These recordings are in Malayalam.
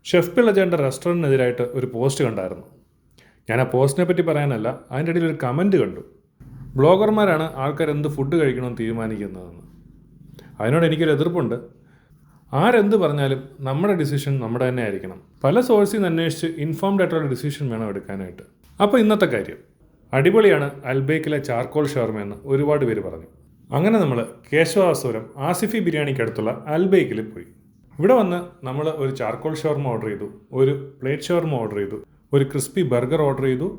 ഷെഫ് പിള്ളച്ചേട്ടൻ്റെ റെസ്റ്റോറൻറ്റിനെതിരായിട്ട് ഒരു പോസ്റ്റ് കണ്ടായിരുന്നു. ഞാൻ ആ പോസ്റ്റിനെ പറ്റി പറയാനല്ല, അതിൻ്റെ ഇടയിൽ ഒരു കമൻറ്റ് കണ്ടു. ബ്ലോഗർമാരാണ് ആൾക്കാർ എന്ത് ഫുഡ് കഴിക്കണമെന്ന് തീരുമാനിക്കുന്നതെന്ന്. അതിനോട് എനിക്കൊരു എതിർപ്പുണ്ട്. ആരെന്ത് പറഞ്ഞാലും നമ്മുടെ ഡിസിഷൻ നമ്മുടെ തന്നെ ആയിരിക്കണം. പല സോഴ്സിൽ നിന്ന് അന്വേഷിച്ച് ഇൻഫോംഡ് ആയിട്ടുള്ള ഡിസിഷൻ വേണം എടുക്കാനായിട്ട്. അപ്പോൾ ഇന്നത്തെ കാര്യം അടിപൊളിയാണ് അൽബേക്കിലെ ചാർക്കോൾ ഷവർമയെന്ന് ഒരുപാട് പേര് പറഞ്ഞു. അങ്ങനെ നമ്മൾ കേശവാസുരം ആസിഫി ബിരിയാണിക്കടുത്തുള്ള അൽബേക്കിൽ പോയി. ഇവിടെ വന്ന് നമ്മൾ ഒരു ചാർക്കോൾ ഷവർമ ഓർഡർ ചെയ്തു, ഒരു പ്ലേറ്റ് ഷവർമ ഓർഡർ ചെയ്തു, ഒരു ക്രിസ്പി ബർഗർ ഓർഡർ ചെയ്തു,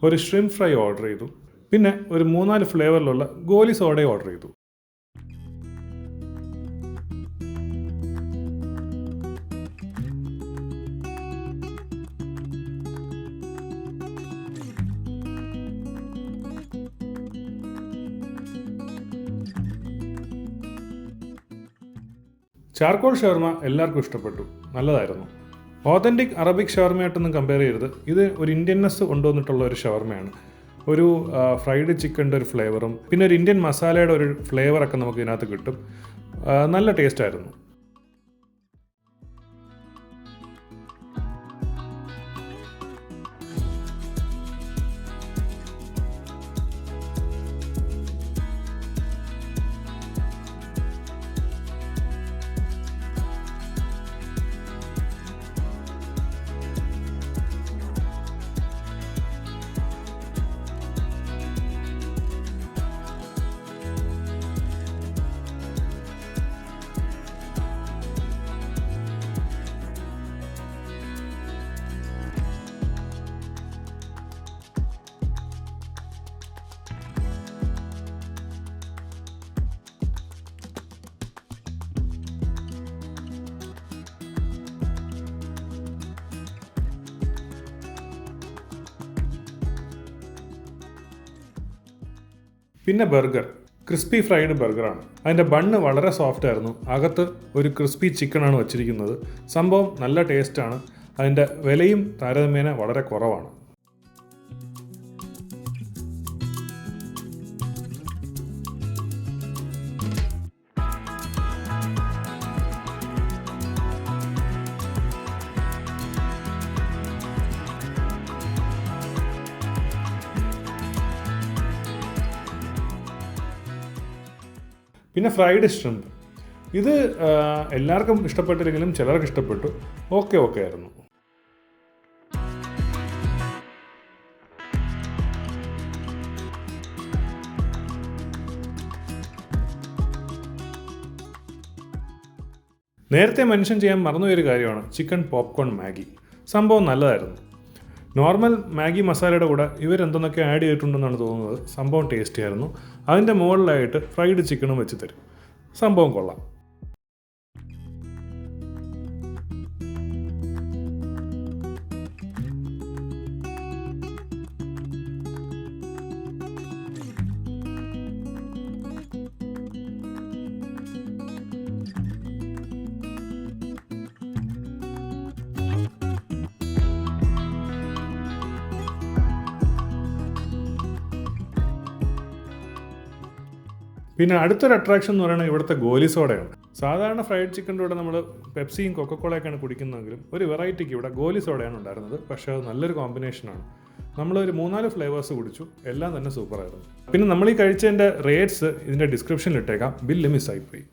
ഒരു ഷ്രിംപ് ഫ്രൈ ഓർഡർ ചെയ്തു, പിന്നെ ഒരു 3-4 ഫ്ലേവറിലുള്ള ഗോലി സോഡയും ഓർഡർ ചെയ്തു. ചാർക്കോൾ ഷവർമ എല്ലാവർക്കും ഇഷ്ടപ്പെട്ടു, നല്ലതായിരുന്നു. ഓതൻറ്റിക് അറബിക് ഷവർമയായിട്ടൊന്നും കമ്പയർ ചെയ്യരുത്. ഇത് ഒരു ഇന്ത്യൻനെസ് കൊണ്ടുവന്നിട്ടുള്ള ഒരു ഷവർമയാണ്. ഒരു ഫ്രൈഡ് ചിക്കൻ്റെ ഒരു ഫ്ലേവറും പിന്നെ ഒരു ഇന്ത്യൻ മസാലയുടെ ഒരു ഫ്ലേവറൊക്കെ നമുക്ക് ഇതിനകത്ത് കിട്ടും. നല്ല ടേസ്റ്റായിരുന്നു. പിന്നെ ബർഗർ ക്രിസ്പി ഫ്രൈഡ് ബർഗറാണ്. അതിൻ്റെ ബണ്ണ് വളരെ സോഫ്റ്റ് ആയിരുന്നു. അകത്ത് ഒരു ക്രിസ്പി ചിക്കനാണ് വച്ചിരിക്കുന്നത്. സംഭവം നല്ല ടേസ്റ്റാണ്. അതിൻ്റെ വിലയും താരതമ്യേന വളരെ കുറവാണ്. പിന്നെ ഫ്രൈഡ് ഷ്രിംപ്, ഇത് എല്ലാവർക്കും ഇഷ്ടപ്പെട്ടില്ലെങ്കിലും ചിലർക്ക് ഇഷ്ടപ്പെട്ടു. ഓക്കെ ആയിരുന്നു. നേരത്തെ മെൻഷൻ ചെയ്യാൻ മറന്നുപോയൊരു കാര്യമാണ് ചിക്കൻ പോപ്കോൺ മാഗി. സംഭവം നല്ലതായിരുന്നു. നോർമൽ മാഗി മസാലയുടെ കൂടെ ഇവരെന്തൊക്കെ ആഡ് ചെയ്തിട്ടുണ്ടെന്നാണ് തോന്നുന്നത്. സംഭവം ടേസ്റ്റി ആയിരുന്നു. അതിൻ്റെ മുകളിലായിട്ട് ഫ്രൈഡ് ചിക്കനും വെച്ച് തരും. സംഭവം കൊള്ളാം. പിന്നെ അടുത്തൊരു അട്രാക്ഷൻ എന്ന് പറയുന്നത് ഇവിടുത്തെ ഗോലി സോഡയാണ്. സാധാരണ ഫ്രൈഡ് ചിക്കൻ്റെ കൂടെ നമ്മൾ പെപ്സിയും കൊക്കക്കോളയൊക്കെയാണ് കുടിക്കുന്നതെങ്കിലും ഒരു വെറൈറ്റിക്ക് ഇവിടെ ഗോലി സോഡയാണ് ഉണ്ടായിരുന്നത്. പക്ഷേ അത് നല്ലൊരു കോമ്പിനേഷനാണ്. നമ്മളൊരു 3-4 ഫ്ലേവേഴ്സ് കുടിച്ചു, എല്ലാം തന്നെ സൂപ്പറായിരുന്നു. പിന്നെ നമ്മൾ ഈ കഴിച്ചതിൻ്റെ റേറ്റ്സ് ഇതിൻ്റെ ഡിസ്ക്രിപ്ഷനിൽ ഇട്ടേക്കാം. ബില്ല് മിസ്സായിപ്പോയി.